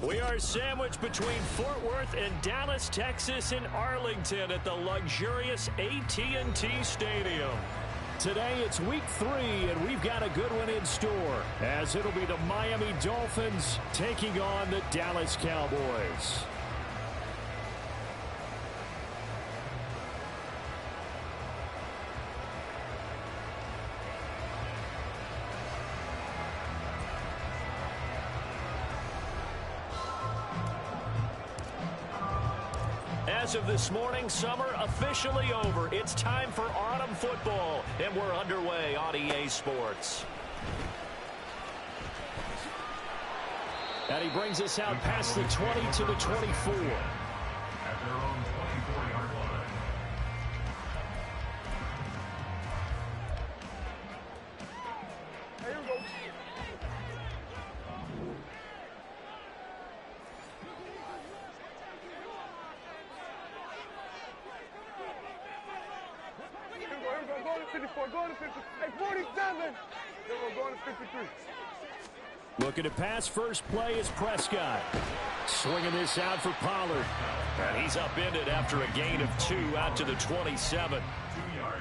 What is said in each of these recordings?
We are sandwiched between Fort Worth and Dallas, Texas, and Arlington at the luxurious AT&T Stadium. Today it's week 3, and we've got a good one in store, as it'll be the Miami Dolphins taking on the Dallas Cowboys. As of this morning, summer officially over. It's time for autumn football, and we're underway on EA Sports. And he brings us out past the 20 to the 24. At their own 24-yard line. Here we go. Go to 54, go to 50, hey, 47. We're going to 53. Looking to pass. First play is Prescott. Swinging this out for Pollard. And he's upended after a gain of 2 out to the 27.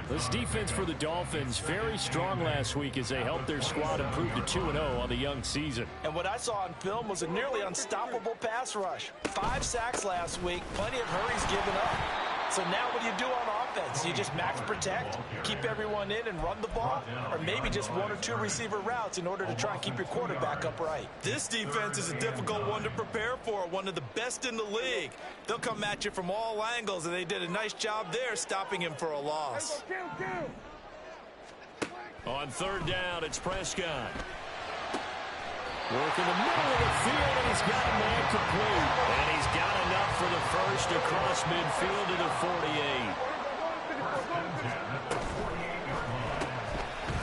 This defense for the Dolphins, very strong last week as they helped their squad improve to 2-0 on the young season. And what I saw on film was a nearly unstoppable pass rush. 5 sacks last week, plenty of hurries given up. So now what do you do on offense? You just max protect, keep everyone in and run the ball, or maybe just 1 or 2 receiver routes in order to try and keep your quarterback upright. This defense is a difficult one to prepare for, one of the best in the league. They'll come at you from all angles, and they did a nice job there stopping him for a loss. On third down, it's Prescott. Work in the middle of the field, and he's got a man complete. And he's got enough for the first across midfield to the 48.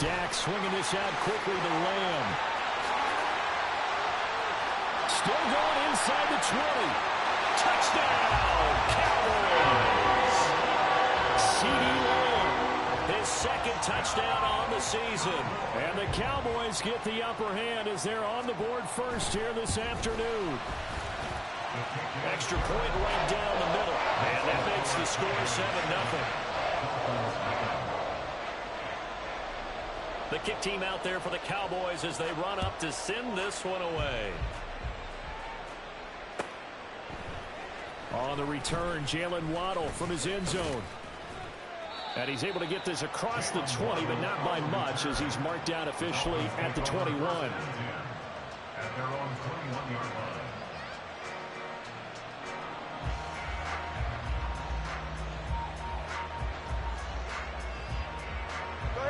Dak swinging this out quickly to Lamb. Still going inside the 20. Touchdown, Cowboys! CeeDee Lamb, his second touchdown on the season. And the Cowboys get the upper hand as they're on the board first here this afternoon. Extra point right down the middle. And that makes the score 7-0. The kick team out there for the Cowboys as they run up to send this one away. On the return, Jalen Waddle from his end zone. And he's able to get this across the 20, but not by much as he's marked down officially at the 21. At their own 21-yard line.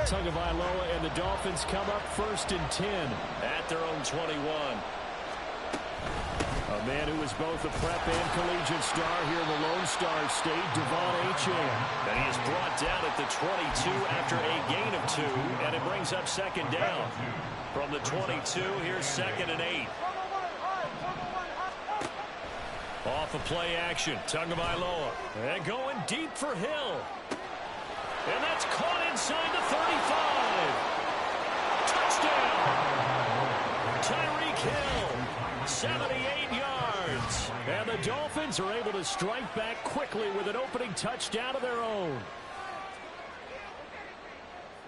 Tagovailoa and the Dolphins come up first and 10 at their own 21. A man who was both a prep and collegiate star here in the Lone Star State, Devon Achane. And he is brought down at the 22 after a gain of 2, and it brings up second down. From the 22, here's 2nd and 8. Off of play action, Tagovailoa. And going deep for Hill. And that's caught inside the 35. Touchdown! Tyreek Hill, 78 yards. And the Dolphins are able to strike back quickly with an opening touchdown of their own.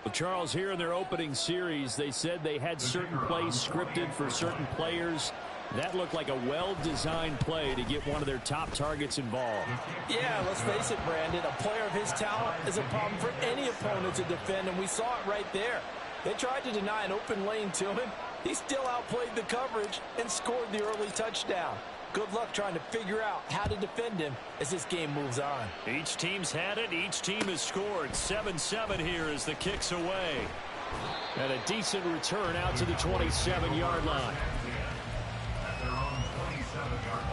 Well, Charles, here in their opening series, they said they had certain plays scripted for certain players. That looked like a well-designed play to get one of their top targets involved. Yeah, let's face it, Brandon. A player of his talent is a problem for any opponent to defend, and we saw it right there. They tried to deny an open lane to him. He still outplayed the coverage and scored the early touchdown. Good luck trying to figure out how to defend him as this game moves on. Each team's had it. Each team has scored. 7-7 here as the kick's away. And a decent return out to the 27-yard line. At their own 27-yard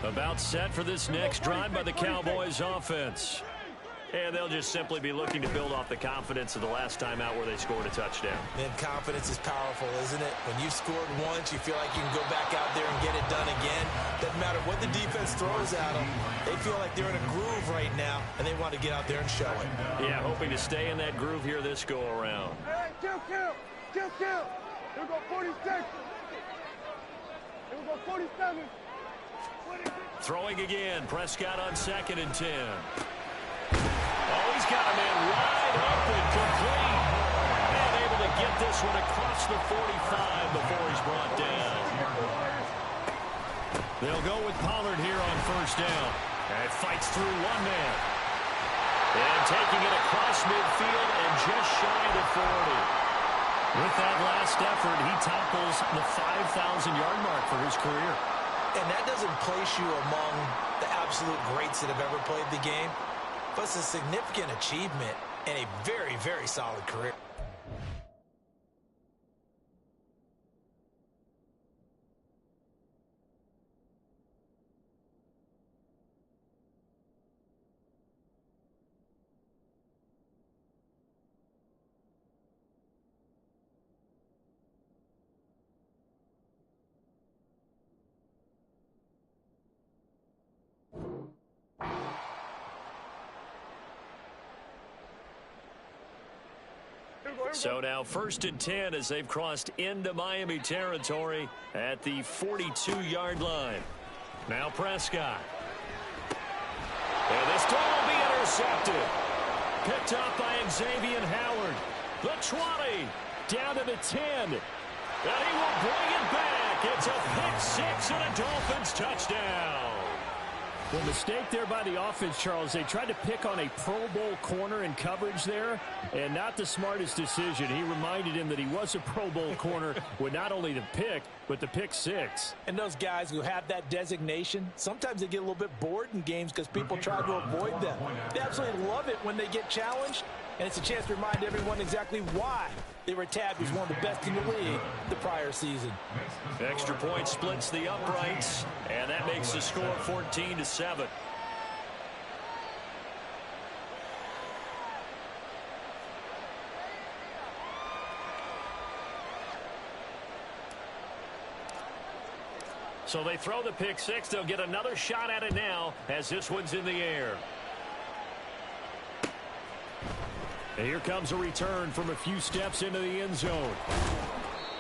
line. About set for this next drive by the Cowboys offense. And they'll just simply be looking to build off the confidence of the last time out where they scored a touchdown. And confidence is powerful, isn't it? When you've scored once, you feel like you can go back out there and get it done again. Doesn't matter what the defense throws at them. They feel like they're in a groove right now, and they want to get out there and show it. Yeah, hoping to stay in that groove here this go-around. Hey, count. Here we go, 46. Here we go, 47. Throwing again. Prescott on 2nd and 10. Oh, he's got a man wide open, complete. And able to get this one across the 45 before he's brought down. They'll go with Pollard here on 1st down. And fights through one man. And taking it across midfield and just shy of the 40. With that last effort, he topples the 5,000-yard mark for his career. And that doesn't place you among the absolute greats that have ever played the game. But it's a significant achievement and a very, very solid career. So now 1st and 10 as they've crossed into Miami territory at the 42-yard line. Now Prescott. And this ball will be intercepted. Picked up by Xavier Howard. The 20 down to the 10. And he will bring it back. It's a pick 6 and a Dolphins touchdown. Well, mistake there by the offense, Charles. They tried to pick on a Pro Bowl corner in coverage there, and not the smartest decision. He reminded him that he was a Pro Bowl corner with not only the pick, but the pick 6. And those guys who have that designation, sometimes they get a little bit bored in games because people try to avoid them. They absolutely love it when they get challenged, and it's a chance to remind everyone exactly why they were tabbed as one of the best in the league the prior season. Extra point splits the uprights, and that makes the score 14-7. So they throw the pick 6. They'll get another shot at it now as this one's in the air. And here comes a return from a few steps into the end zone.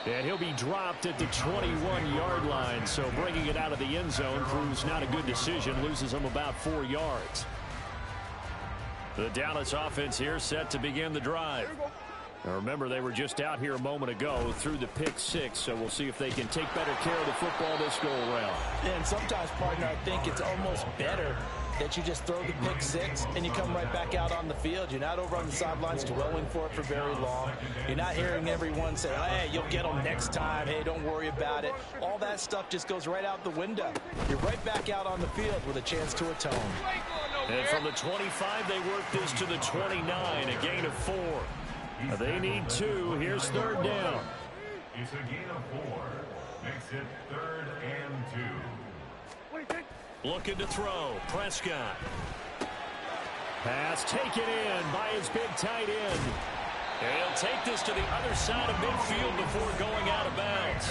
And he'll be dropped at the 21-yard line. So bringing it out of the end zone proves not a good decision. Loses him about 4 yards. The Dallas offense here set to begin the drive. Now remember, they were just out here a moment ago through the pick 6. So we'll see if they can take better care of the football this go around. And sometimes, partner, I think it's almost better that you just throw the pick 6 and you come right back out on the field. You're not over on the sidelines dwelling for it for very long. You're not hearing everyone say, hey, you'll get them next time. Hey, don't worry about it. All that stuff just goes right out the window. You're right back out on the field with a chance to atone. And from the 25, they work this to the 29, a gain of 4. They need 2. Here's 3rd down. It's a gain of 4. Makes it 3rd and 2. Looking to throw. Prescott. Pass taken in by his big tight end. And he'll take this to the other side of midfield before going out of bounds.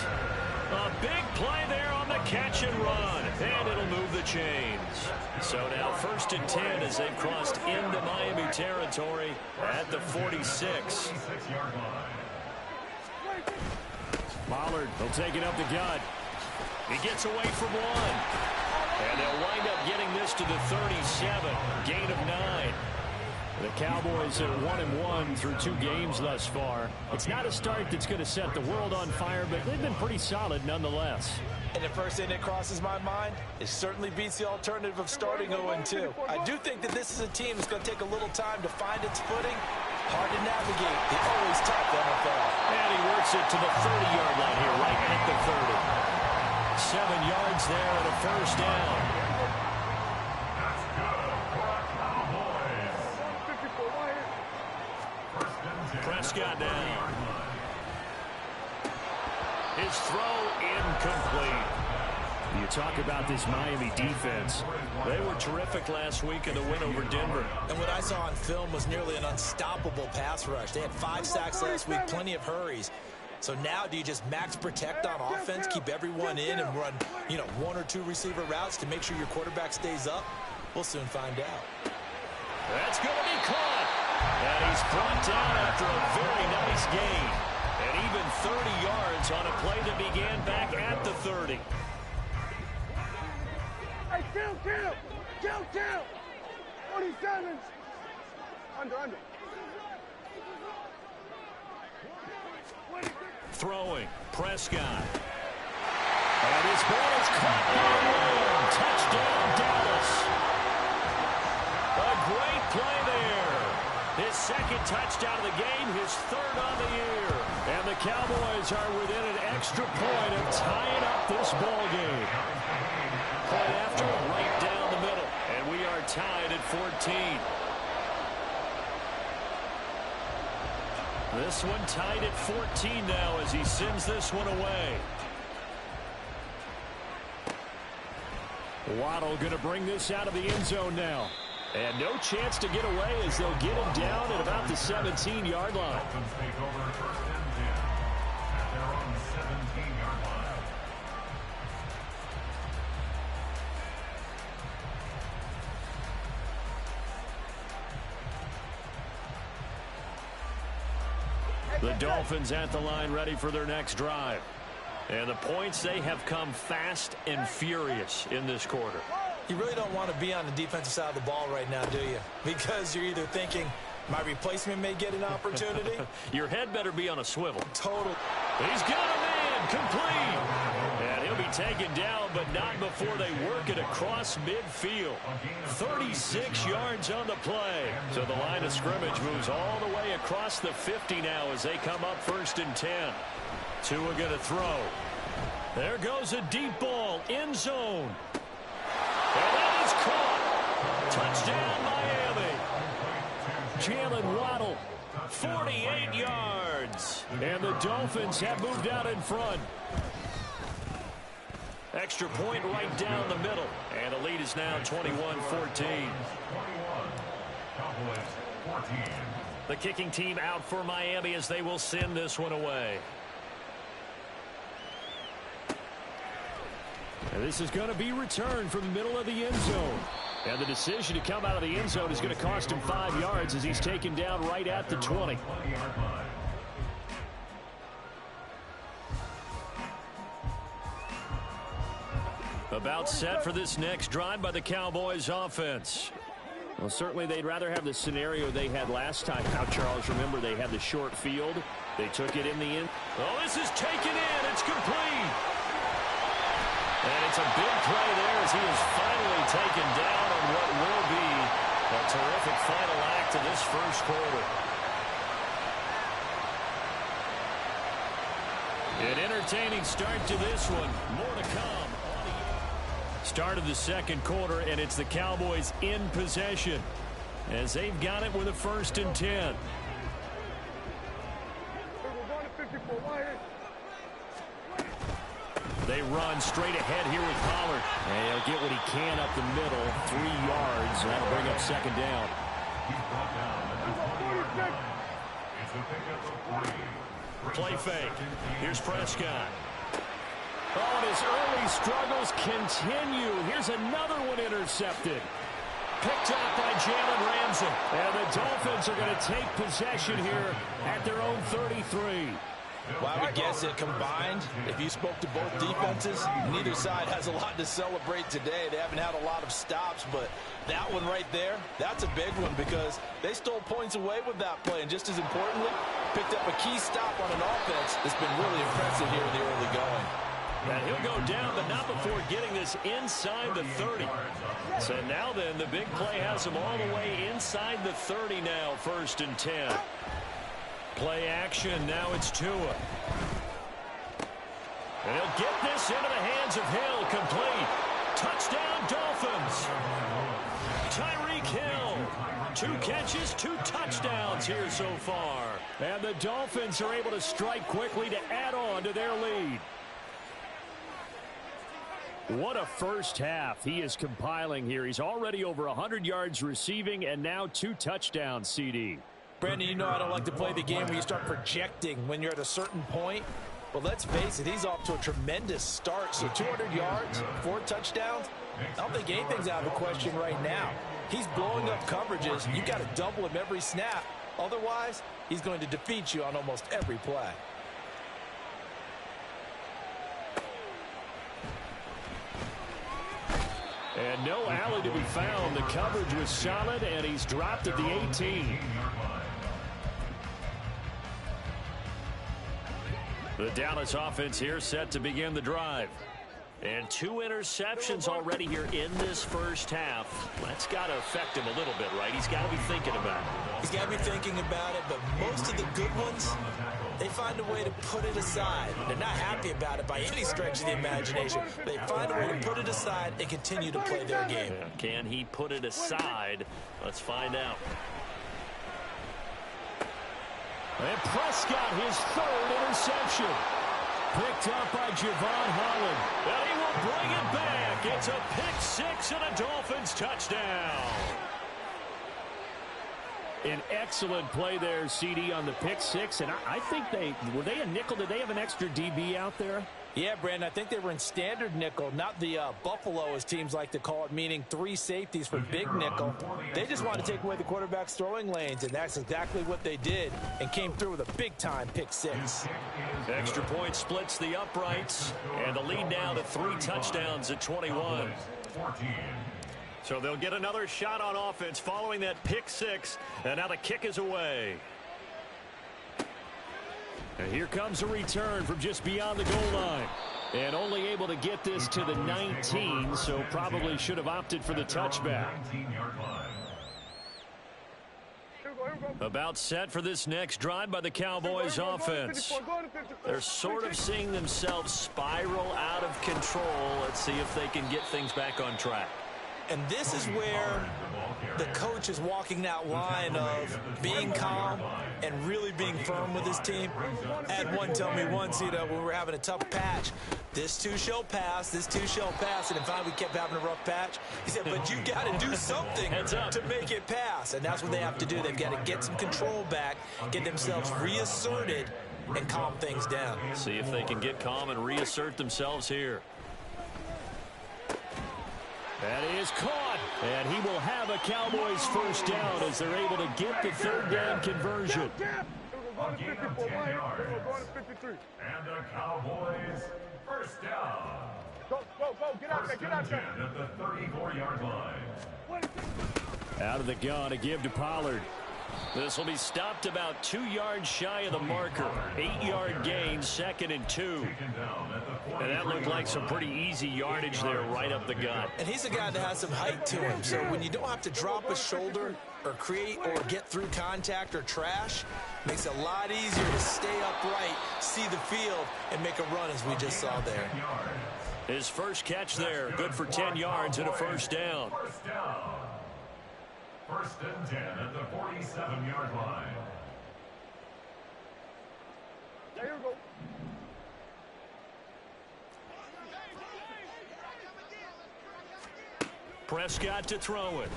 A big play there on the catch and run. And it'll move the chains. So now 1st and 10 as they've crossed into Miami territory at the 46. Pollard will take it up the gut. He gets away from one. And they'll wind up getting this to the 37. Gain of 9. The Cowboys at 1-1 through 2 games thus far. It's not a start that's going to set the world on fire, but they've been pretty solid nonetheless. And the first thing that crosses my mind, it certainly beats the alternative of starting 0-2. I do think that this is a team that's going to take a little time to find its footing. Hard to navigate. The always tough NFL. And he works it to the 30-yard line here, right at the 30. 7 yards there and a 1st down. That's good for our Cowboys. Prescott down. His throw incomplete. You talk about this Miami defense. They were terrific last week in the win over Denver. And what I saw on film was nearly an unstoppable pass rush. They had 5 sacks last week, plenty of hurries. So now do you just max protect on offense, keep everyone in and run, 1 or 2 receiver routes to make sure your quarterback stays up? We'll soon find out. That's going to be caught. And he's brought down after a very nice gain. And even 30 yards on a play that began back at the 30. Hey, kill. 47. Under. Throwing. Prescott. And his ball is caught by Lamb. Touchdown, Dallas. A great play there. His second touchdown of the game, his 3rd on the year. And the Cowboys are within an extra point of tying up this ball game. Point after, right down the middle. And we are tied at 14. This one tied at 14 now as he sends this one away. Waddle going to bring this out of the end zone now. And no chance to get away as they'll get him down at about the 17-yard line. Dolphins take over 1st and 10 at their own 17-yard line. The Dolphins at the line ready for their next drive. And the points, they have come fast and furious in this quarter. You really don't want to be on the defensive side of the ball right now, do you? Because you're either thinking, my replacement may get an opportunity. Your head better be on a swivel. Total. He's got a man complete. And he'll be taken down, but not before they work it across midfield. 36 yards on the play. So the line of scrimmage moves all the way across the 50 now as they come up 1st and 10. Tua going to throw. There goes a deep ball, end zone. And that is caught. Touchdown, Miami. Jalen Waddle. 48 yards. And the Dolphins have moved out in front. Extra point right down the middle. And the lead is now 21-14. 21. Cowboys 14. The kicking team out for Miami as they will send this one away. And this is going to be returned from the middle of the end zone. And the decision to come out of the end zone is going to cost him 5 yards as he's taken down right at the 20. About set for this next drive by the Cowboys offense. Well, certainly they'd rather have the scenario they had last time. Now, Charles, remember they had the short field. They took it in the end. Oh, this is taken in. It's complete. And it's a big play there as he is finally taken down on what will be a terrific final act of this first quarter. An entertaining start to this one. More to come. Start of the second quarter, and it's the Cowboys in possession as they've got it with a 1st and 10. They run straight ahead here with Pollard. And he'll get what he can up the middle, 3 yards, and that'll bring up 2nd down. Play fake. Here's Prescott. Oh, and his early struggles continue. Here's another one intercepted. Picked up by Jalen Ramsey. And the Dolphins are going to take possession here at their own 33. Well, I would guess it combined, if you spoke to both defenses, neither side has a lot to celebrate today. They haven't had a lot of stops, but that one right there, that's a big one because they stole points away with that play. And just as importantly, picked up a key stop on an offense that's been really impressive here in the early going. And he'll go down, but not before getting this inside the 30. So now then, the big play has him all the way inside the 30 now, 1st and 10. Play action, now it's Tua. And he'll get this into the hands of Hill, complete. Touchdown, Dolphins. Tyreek Hill. 2 catches, 2 touchdowns here so far. And the Dolphins are able to strike quickly to add on to their lead. What a first half he is compiling here. He's already over 100 yards receiving and now 2 touchdowns, CD. Brandon, you know I don't like to play the game where you start projecting when you're at a certain point. But let's face it, he's off to a tremendous start. So 200 yards, 4 touchdowns. I don't think anything's out of the question right now. He's blowing up coverages. You got to double him every snap. Otherwise, he's going to defeat you on almost every play. And no alley to be found. The coverage was solid, and he's dropped at the 18. The Dallas offense here set to begin the drive. And 2 interceptions already here in this first half. That's got to affect him a little bit, right? He's got to be thinking about it. He's got to be thinking about it, but most of the good ones, they find a way to put it aside. They're not happy about it by any stretch of the imagination. They find a way to put it aside and continue to play their game. Yeah. Can he put it aside? Let's find out. And Prescott, his 3rd interception. Picked up by Javon Holland. And he will bring it back. It's a pick-6 and a Dolphins touchdown. An excellent play there, CD, on the pick-6. And I think were they a nickel? Did they have an extra DB out there? Yeah, Brandon, I think they were in standard nickel, not the Buffalo, as teams like to call it, meaning 3 safeties for big nickel. They just wanted to take away the quarterback's throwing lanes, and that's exactly what they did, and came through with a big-time pick-6. Extra point splits the uprights, and the lead now to 3 touchdowns at 21. So they'll get another shot on offense following that pick-6, and now the kick is away. And here comes a return from just beyond the goal line. And only able to get this to the 19, so probably should have opted for the touchback. About set for this next drive by the Cowboys offense. They're sort of seeing themselves spiral out of control. Let's see if they can get things back on track. And this is where the coach is walking that line of being calm and really being firm with his team. I had one tell me once, when we were having a tough patch, this too shall pass, this too shall pass, and in fact we kept having a rough patch. He said, but you got to do something to make it pass, and that's what they have to do. They've got to get some control back, get themselves reasserted, and calm things down. See if they can get calm and reassert themselves here. That is caught, and he will have a Cowboys first down as they're able to get the 3rd down conversion. A gain of 10 yards. And the Cowboys first down. Go, get out there, get out there. At the 34-yard line. Out of the gun to give to Pollard. This will be stopped about 2 yards shy of the marker. 8-yard gain, 2nd and 2. And that looked like some pretty easy yardage there right up the gut. And he's a guy that has some height to him. So when you don't have to drop a shoulder or create or get through contact or trash, makes it a lot easier to stay upright, see the field, and make a run as we just saw there. His first catch there, good for 10 yards and a first down. First and 10 at the 47-yard line. There you go. Prescott to throw it.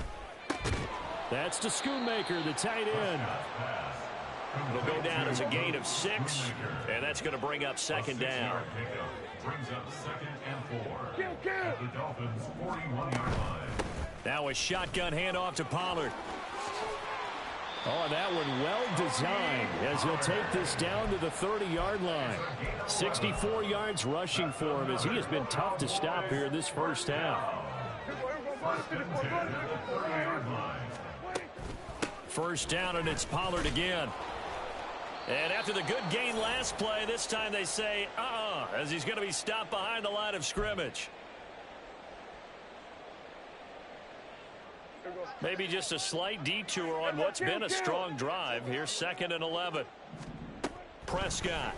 That's to Schoonmaker, the tight end. It'll go down as a gain of 6, and that's going to bring up 2nd down. Brings up 2nd and 4. At the Dolphins' 41-yard line. Now a shotgun handoff to Pollard. Oh, and that one well designed as he'll take this down to the 30-yard line. 64 yards rushing for him as he has been tough to stop here this first half. First down, and it's Pollard again. And after the good gain last play, this time they say, as he's going to be stopped behind the line of scrimmage. Maybe just a slight detour on what's been a strong drive. Here's 2nd and 11. Prescott.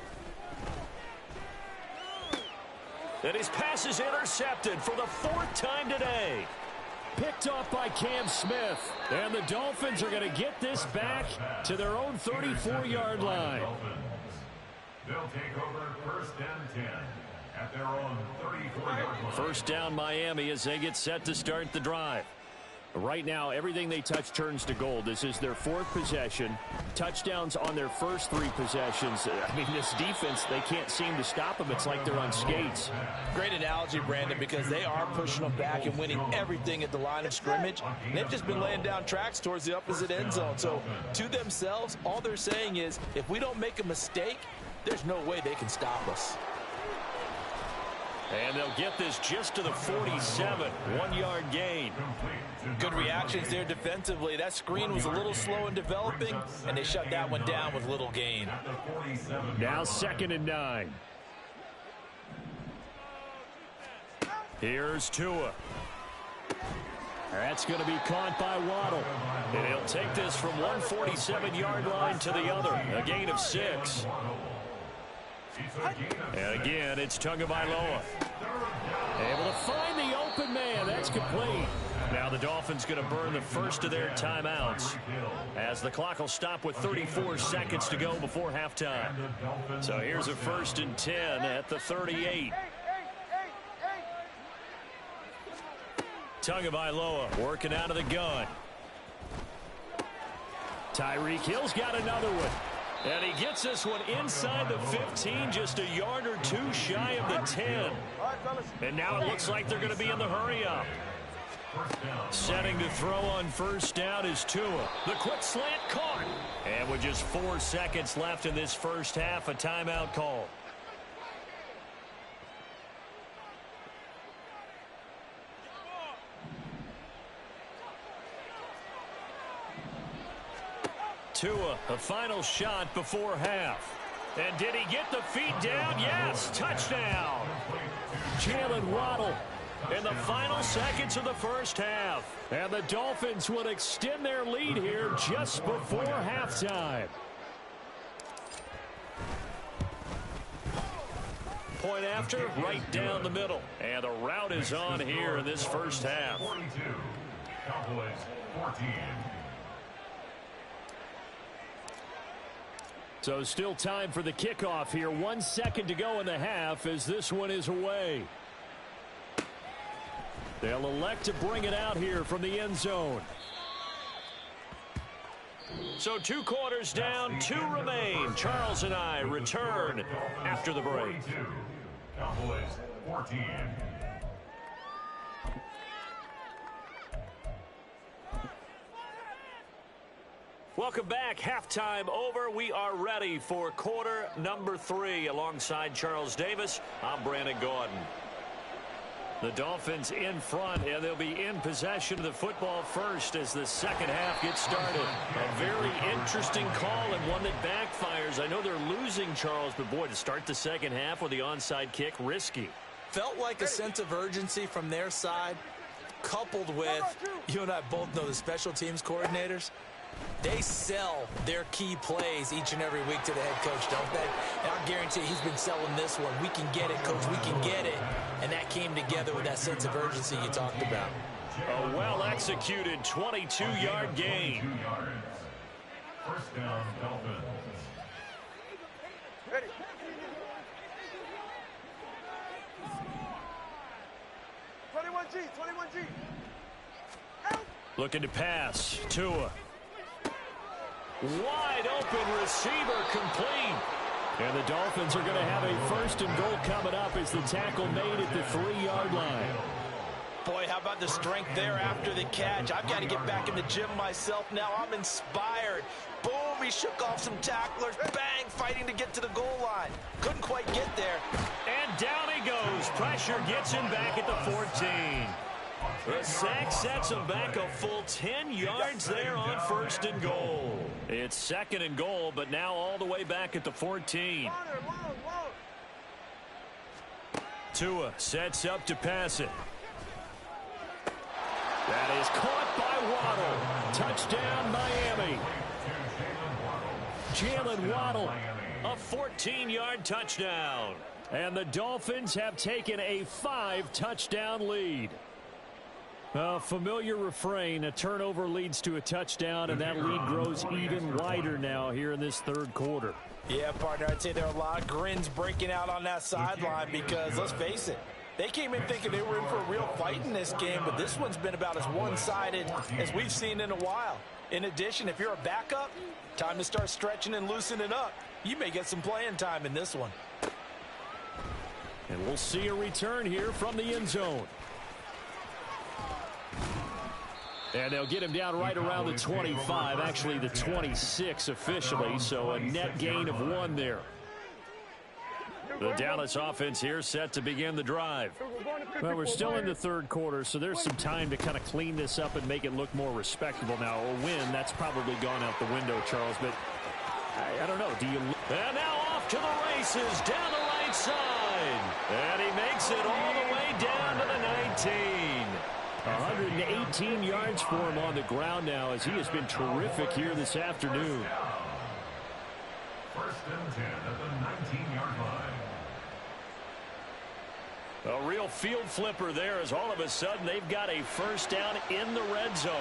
And his pass is intercepted for the 4th time today. Picked off by Cam Smith. And the Dolphins are going to get this back to their own 34-yard line. They'll take over 1st and 10 at their own 34-yard line. First down Miami as they get set to start the drive. Right now, everything they touch turns to gold. This is their 4th possession. Touchdowns on their first 3 possessions. I mean, this defense, they can't seem to stop them. It's like they're on skates. Great analogy, Brandon, because they are pushing them back and winning everything at the line of scrimmage. And they've just been laying down tracks towards the opposite end zone. So to themselves, all they're saying is, if we don't make a mistake, there's no way they can stop us. And they'll get this just to the 47. 1-yard gain. Good reactions there defensively. That screen was a little slow in developing, and they shut that one down with little gain. Now 2nd and 9. Here's Tua. That's going to be caught by Waddle. And he'll take this from 147-yard line to the other. A gain of 6. And again, it's Tagovailoa. Able to find the open man. That's complete. Now the Dolphins going to burn the first of their timeouts as the clock will stop with 34 seconds to go before halftime. So here's a 1st and 10 at the 38. Tagovailoa working out of the gun. Tyreek Hill's got another one. And he gets this one inside the 15, just a yard or 2 shy of the 10. And now it looks like they're going to be in the hurry-up. Setting to throw on 1st down is Tua. The quick slant caught. And with just 4 seconds left in this first half, a timeout call. Tua, a final shot before half. And did he get the feet down? Yes, touchdown. Jalen Waddle in the final seconds of the first half. And the Dolphins will extend their lead here just before halftime. Point after, right down the middle. And the route is on here in this first half. 42, Cowboys 14. So still time for the kickoff here. 1 second to go in the half as this one is away. They'll elect to bring it out here from the end zone. So 2 quarters down, 2 remain. Charles and I return after the break. 42, Cowboys 14. Welcome back. Halftime over. We are ready for quarter number 3. Alongside Charles Davis, I'm Brandon Gaudin. The Dolphins in front, and they'll be in possession of the football first as the second half gets started. A very interesting call and one that backfires. I know they're losing, Charles, but boy, to start the second half with the onside kick, risky. Felt like a sense of urgency from their side, coupled with, you and I both know the special teams coordinators. They sell their key plays each and every week to the head coach, don't they? And I guarantee he's been selling this one. We can get it, coach. We can get it. And that came together with that sense of urgency you talked about. A well-executed 22-yard gain. 2 yards. First down, Dolphins. Ready. G. Out. Looking to pass. Tua. Wide open receiver complete. And the Dolphins are going to have a 1st and goal coming up as the tackle made at the 3-yard line. Boy, how about the strength there after the catch? I've got to get back in the gym myself now. I'm inspired. Boom, he shook off some tacklers. Bang, fighting to get to the goal line. Couldn't quite get there. And down he goes. Pressure gets him back at the 14. The sack sets him back a full 10 yards there on 1st and goal. It's 2nd and goal, but now all the way back at the 14. Tua sets up to pass it. That is caught by Waddle. Touchdown, Miami. Jalen Waddle, a 14-yard touchdown. And the Dolphins have taken a 5-touchdown lead. A familiar refrain, a turnover leads to a touchdown, and that lead grows even wider now here in this third quarter. Yeah, partner, I'd say there are a lot of grins breaking out on that sideline because, let's face it, they came in thinking they were in for a real fight in this game, but this one's been about as one-sided as we've seen in a while. In addition, if you're a backup, time to start stretching and loosening up. You may get some playing time in this one. And we'll see a return here from the end zone. And they'll get him down right around the 25, actually the 26 officially, so a net gain of 1 there. The Dallas offense here set to begin the drive. Well, we're still in the third quarter, so there's some time to kind of clean this up and make it look more respectable now. A win, that's probably gone out the window, Charles, but I don't know. Do you? And now off to the races down the right side. And he makes it all the way down to the 19. 118 yards for him on the ground now as he has been terrific here this afternoon. First and 10 at the 19-yard line. A real field flipper there as all of a sudden they've got a first down in the red zone.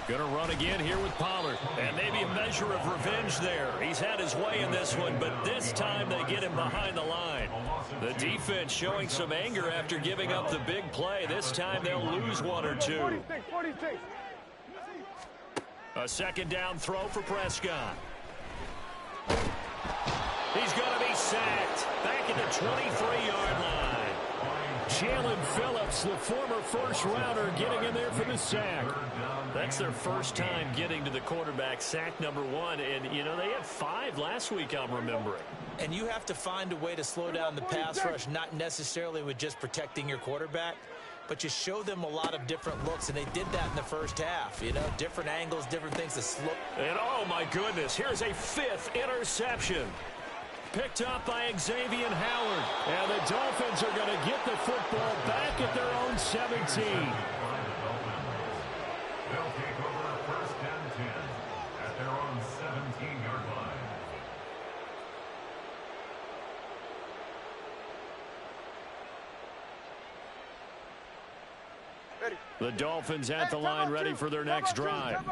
Going to run again here with Pollard. And maybe a measure of revenge there. He's had his way in this one, but this time they get him behind the line. The defense showing some anger after giving up the big play. This time they'll lose 1 or 2. A second down throw for Prescott. He's going to be sacked back at the 23-yard line. Jalen Phillips, the former first-rounder, getting in there for the sack. That's their first time getting to the quarterback, sack number 1. And, you know, they had 5 last week, I'm remembering. And you have to find a way to slow down the pass rush, not necessarily with just protecting your quarterback, but you show them a lot of different looks, and they did that in the first half. You know, different angles, different things to slow. And, oh, my goodness, here's a 5th interception. Picked up by Xavier Howard. And the Dolphins are going to get the football back at their own 17. They'll take over first and 10 at their own 17-yard line. The Dolphins at the line ready for their next drive.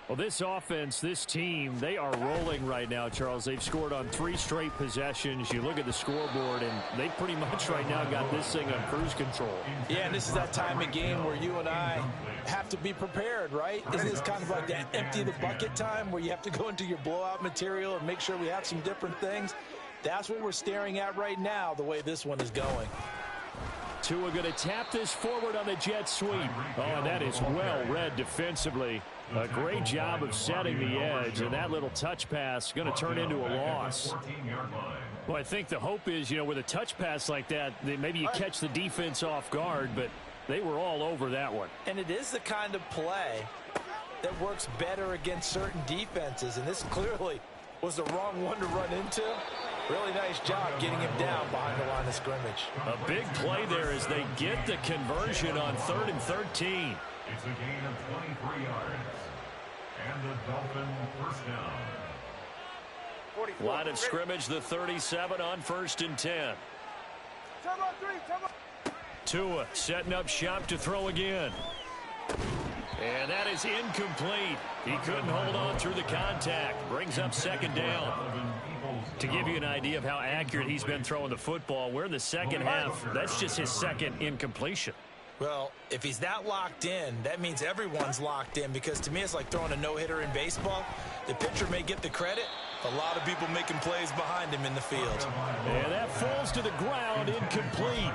Well, this offense, this team, they are rolling right now, Charles. They've scored on 3 straight possessions. You look at the scoreboard, and they pretty much right now got this thing on cruise control. Yeah, and this is that time of game where you and I have to be prepared, right? Isn't this kind of like that empty the bucket time where you have to go into your blowout material and make sure we have some different things? That's what we're staring at right now, the way this one is going. Tua going to tap this forward on the jet sweep. Oh, and that is well read defensively. A great job of setting the edge, and that little touch pass going to turn into a loss. Well, I think the hope is, you know, with a touch pass like that maybe you catch the defense off guard, but they were all over that one. And it is the kind of play that works better against certain defenses, and this clearly was the wrong one to run into. Really nice job getting him down behind the line of scrimmage. A big play there as they get the conversion on 3rd and 13. It's a gain of 23 yards. And the Dolphin first down. Line of scrimmage, the 37 on 1st and 10. Tua setting up shop to throw again. And that is incomplete. He couldn't hold on through the contact. Brings up 2nd down. To give you an idea of how accurate he's been throwing the football, we're in the second half. That's just his 2nd incompletion. Well, if he's that locked in, that means everyone's locked in, because to me it's like throwing a no-hitter in baseball. The pitcher may get the credit, a lot of people making plays behind him in the field. And that falls to the ground, incomplete.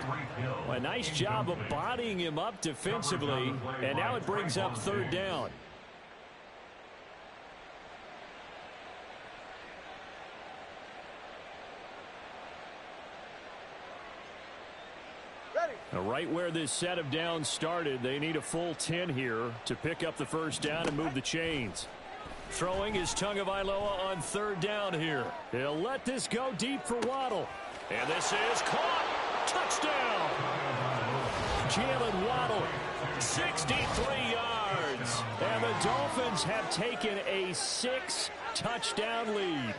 A nice job of bodying him up defensively, and now it brings up 3rd down. Right where this set of downs started, they need a full 10 here to pick up the first down and move the chains. Throwing is Tagovailoa on 3rd down here. He'll let this go deep for Waddle. And this is caught. Touchdown. Jalen Waddle, 63 yards. And the Dolphins have taken a 6-touchdown lead.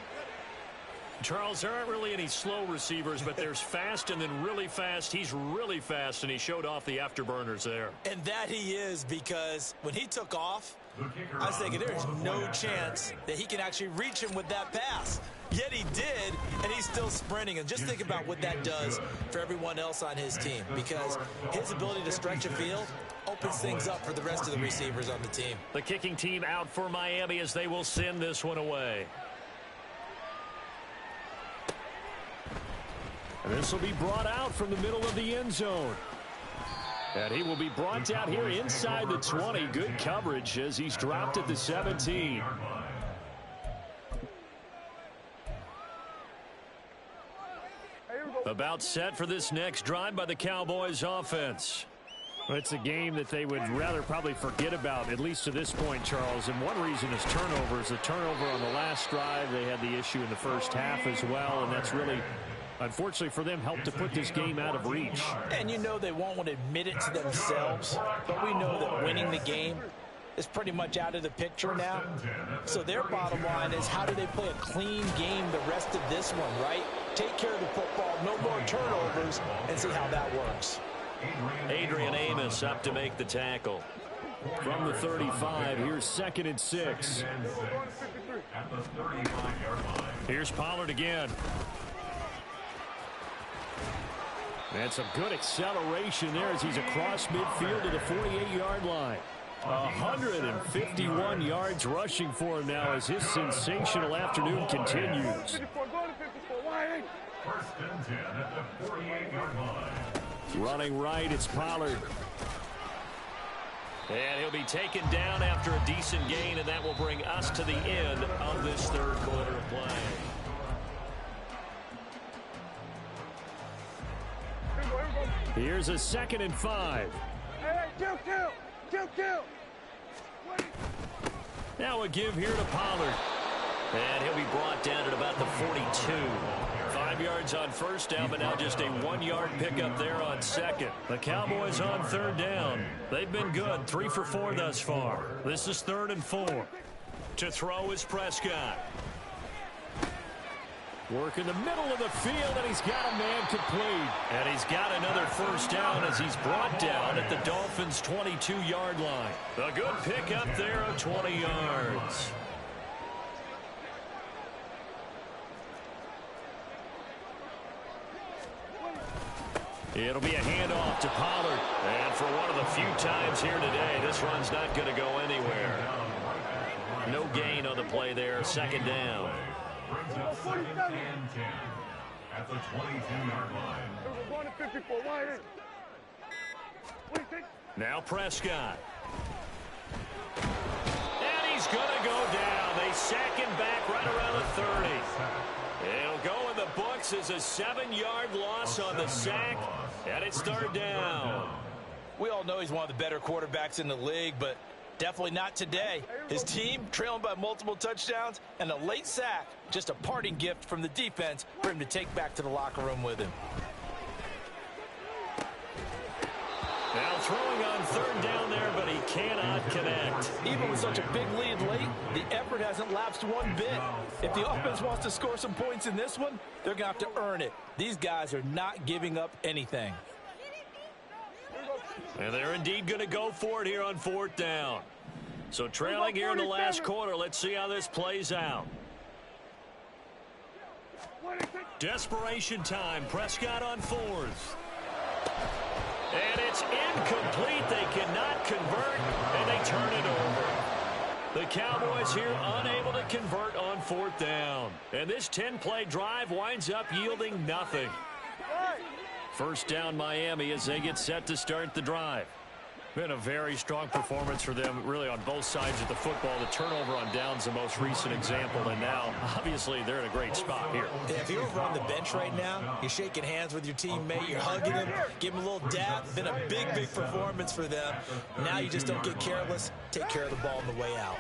Charles, there aren't really any slow receivers, but there's fast and then really fast. He's really fast, and he showed off the afterburners there. And that he is, because when he took off, I was thinking there's no chance that he can actually reach him with that pass. Yet he did, and he's still sprinting. And just think about what that does for everyone else on his team, because his ability to stretch a field opens things up for the rest of the receivers on the team. The kicking team out for Miami as they will send this one away. And this will be brought out from the middle of the end zone. And he will be brought down here inside the 20. Good coverage as he's dropped at the 17. About set for this next drive by the Cowboys offense. It's a game that they would rather probably forget about, at least to this point, Charles. And one reason is turnovers. The turnover on the last drive, they had the issue in the first half as well, and that's really, unfortunately for them, helped to put this game out of reach. And you know they won't want to admit it to themselves, but we know that winning the game is pretty much out of the picture now. So their bottom line is, how do they play a clean game the rest of this one, right? Take care of the football, no more turnovers, and see how that works. Adrian Amos up to make the tackle. From the 35, here's 2nd and 6. Here's Pollard again. And some good acceleration there as he's across midfield to the 48-yard line. 151 yards rushing for him now as his sensational afternoon continues. First and 10 at the 48-yard line. Running right, it's Pollard. And he'll be taken down after a decent gain, and that will bring us to the end of this third quarter of play. Here's a 2nd and 5. Hey, kill. Now a give here to Pollard. And he'll be brought down at about the 42. 5 yards on first down, but now just a 1-yard pickup there on second. The Cowboys on third down. They've been good, 3 for 4 thus far. This is 3rd and 4. To throw is Prescott. Work in the middle of the field, and he's got a man complete. And he's got another first down as he's brought down at the Dolphins' 22-yard line. A good pickup there of 20 yards. It'll be a handoff to Pollard. And for one of the few times here today, this run's not going to go anywhere. No gain on the play there, 2nd down. Brings up 2nd and 10 at the 22-yard line. We're going to 54. Wide in. Now Prescott. And he's going to go down. They sack him back right around the 30. It'll go in the books as a 7-yard loss on the sack, and it's 3rd down. We all know he's one of the better quarterbacks in the league, but definitely not today. His team trailing by multiple touchdowns, and a late sack, just a parting gift from the defense for him to take back to the locker room with him. Now throwing on 3rd down there, but he cannot connect. Even with such a big lead late, the effort hasn't lapsed one bit. If the offense wants to score some points in this one, they're going to have to earn it. These guys are not giving up anything. And they're indeed going to go for it here on 4th down. So trailing here in the last quarter, let's see how this plays out. Desperation time. Prescott on 4th. And it's incomplete. They cannot convert, and they turn it over. The Cowboys here unable to convert on 4th down. And this 10-play drive winds up yielding nothing. First down Miami as they get set to start the drive. Been a very strong performance for them, really, on both sides of the football. The turnover on downs, the most recent example, and now, obviously, they're in a great spot here. Yeah, if you're over on the bench right now, you're shaking hands with your teammate, you're hugging him, give him a little dap. Been a big, big performance for them. Now you just don't get careless. Take care of the ball on the way out.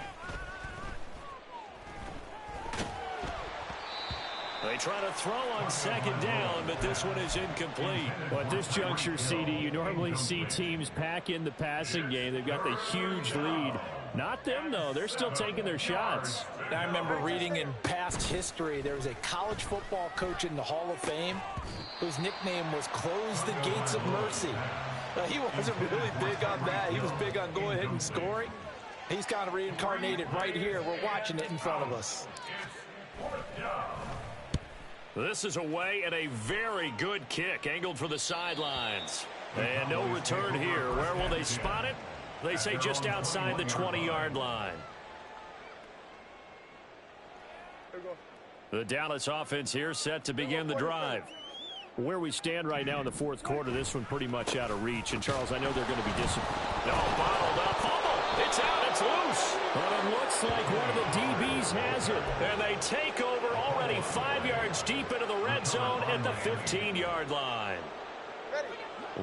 They try to throw on 2nd down, but this one is incomplete. Well, at this juncture, CD, you normally see teams pack in the passing game. They've got the huge lead. Not them, though. They're still taking their shots. I remember reading in past history there was a college football coach in the Hall of Fame whose nickname was Close the Gates of Mercy. He wasn't really big on that. He was big on going ahead and scoring. He's kind of reincarnated right here. We're watching it in front of us. This is away and a very good kick angled for the sidelines. And no return here. Where will they spot it? They say just outside the 20-yard line. The Dallas offense here set to begin the drive. Where we stand right now in the fourth quarter, this one pretty much out of reach. And, Charles, I know they're going to be disappointed. No, bottled up. Fumble. It's out. It's loose. But it looks like one of the DBs has it. And they take over already 5 yards deep into the red zone at the 15-yard line.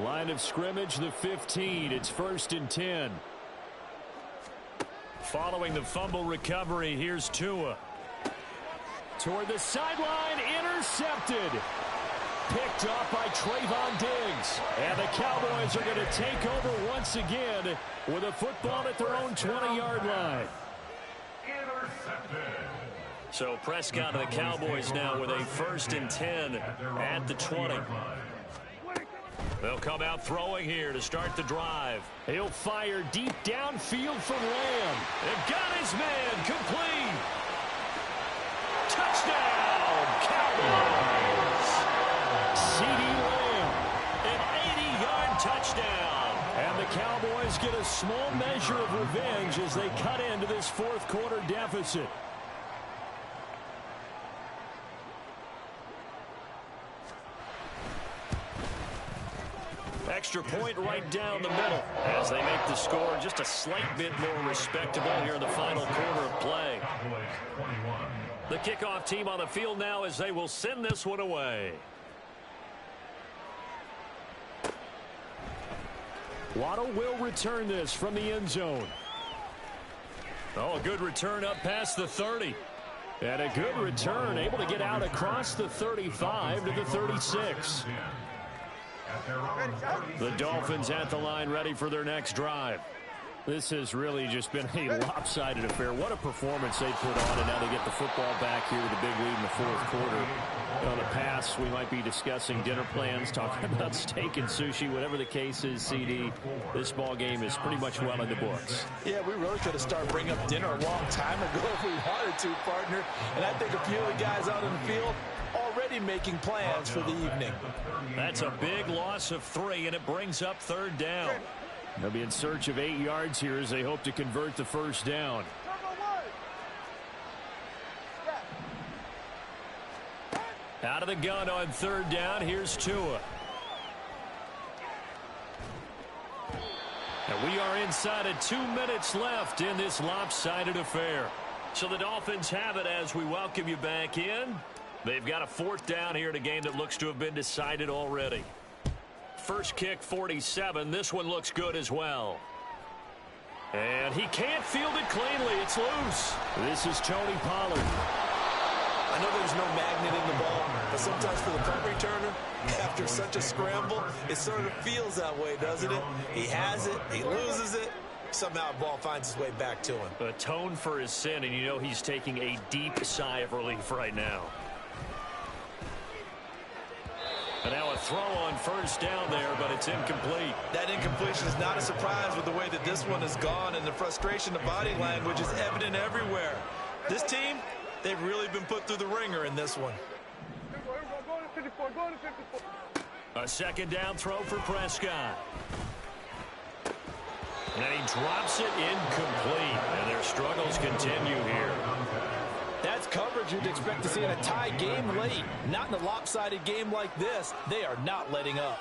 Line of scrimmage, the 15. It's 1st and 10. Following the fumble recovery, here's Tua. Toward the sideline, intercepted. Picked off by Trayvon Diggs. And the Cowboys are going to take over once again with a football at their own 20-yard line. So Prescott and the Cowboys now with a 1st and 10 at the 20. They'll come out throwing here to start the drive. He'll fire deep downfield from Lamb. They've got his man complete. Touchdown, Cowboys. CeeDee Lamb, an 80-yard touchdown. And the Cowboys get a small measure of revenge as they cut into this fourth quarter deficit. Extra point right down the middle as they make the score just a slight bit more respectable here in the final quarter of play. The kickoff team on the field now as they will send this one away. Waddle will return this from the end zone. Oh, a good return up past the 30. And a good return, able to get out across the 35 to the 36. The Dolphins at the line, ready for their next drive. This has really just been a lopsided affair. What a performance they put on, and now they get the football back here with a big lead in the fourth quarter. On the pass, we might be discussing dinner plans, talking about steak and sushi, whatever the case is, CD. This ball game is pretty much well in the books. Yeah, we really could have started bringing up dinner a long time ago if we wanted to, partner. And I think a few of the guys out in the field already making plans for the evening. That's a big loss of 3, and it brings up 3rd down. They'll be in search of 8 yards here as they hope to convert the first down. Out of the gun on 3rd down, here's Tua. And we are inside of 2 minutes left in this lopsided affair. So the Dolphins have it as we welcome you back in. They've got a 4th down here in a game that looks to have been decided already. First kick, 47. This one looks good as well. And he can't field it cleanly. It's loose. This is Tony Pollard. I know there's no magnet in the ball, but sometimes for the punt returner, after such a scramble, it sort of feels that way, doesn't it? He has it, he loses it, somehow the ball finds its way back to him. Atone for his sin, and you know he's taking a deep sigh of relief right now. And now a throw on 1st down there, but it's incomplete. That incompletion is not a surprise with the way that this one has gone, and the frustration, the body language is evident everywhere. This team, they've really been put through the ringer in this one. A 2nd down throw for Prescott. And he drops it incomplete, and their struggles continue here. That's coverage you'd expect to see in a tie game late. Not in a lopsided game like this. They are not letting up.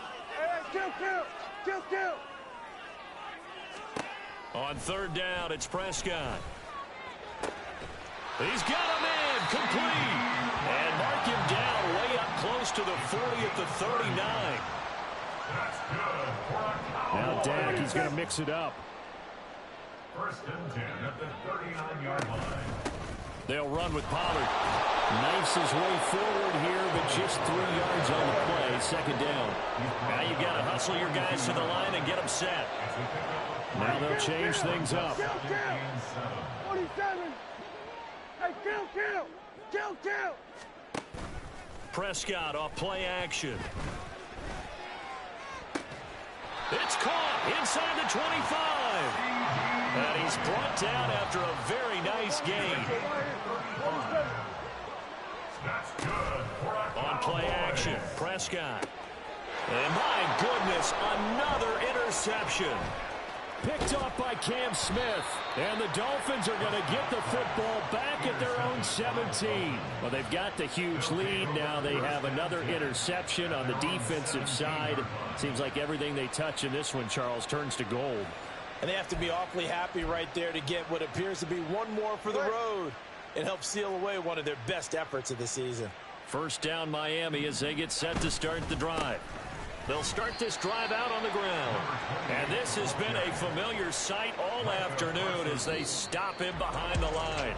Kill. On 3rd down, it's Prescott. He's got a man complete. And mark him down way up close to the 40 at the 39. Now Dak, he's going to mix it up. 1st and 10 at the 39-yard line. They'll run with Pollard. Knifes his way forward here, but just 3 yards on the play. Second down. Now you got to hustle your guys to the line and get them set. Now they'll change things up. Kill! 47! Hey, kill! Prescott off play action. It's caught inside the 25. And he's brought down after a very nice gain. On play action, Prescott. And my goodness, another interception. Picked off by Cam Smith. And the Dolphins are going to get the football back at their own 17. Well, they've got the huge lead. Now they have another interception on the defensive side. Seems like everything they touch in this one, Charles, turns to gold. And they have to be awfully happy right there to get what appears to be one more for the road. It helps seal away one of their best efforts of the season. First down Miami as they get set to start the drive. They'll start this drive out on the ground. And this has been a familiar sight all afternoon as they stop him behind the line.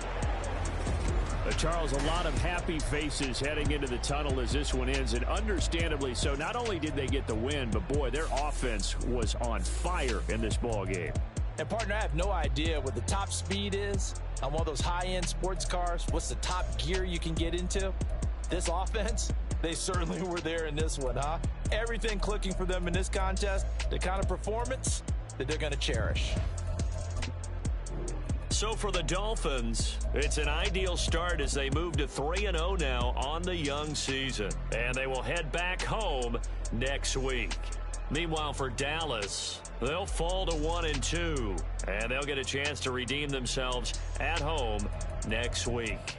Charles, a lot of happy faces heading into the tunnel as this one ends, and understandably so. Not only did they get the win, but boy, their offense was on fire in this ball game. And partner, I have no idea what the top speed is on one of those high-end sports cars. What's the top gear you can get into? This offense, they certainly were there in this one, huh? Everything clicking for them in this contest, the kind of performance that they're going to cherish. So for the Dolphins, it's an ideal start as they move to 3-0 now on the young season. And they will head back home next week. Meanwhile, for Dallas, they'll fall to 1-2. And they'll get a chance to redeem themselves at home next week.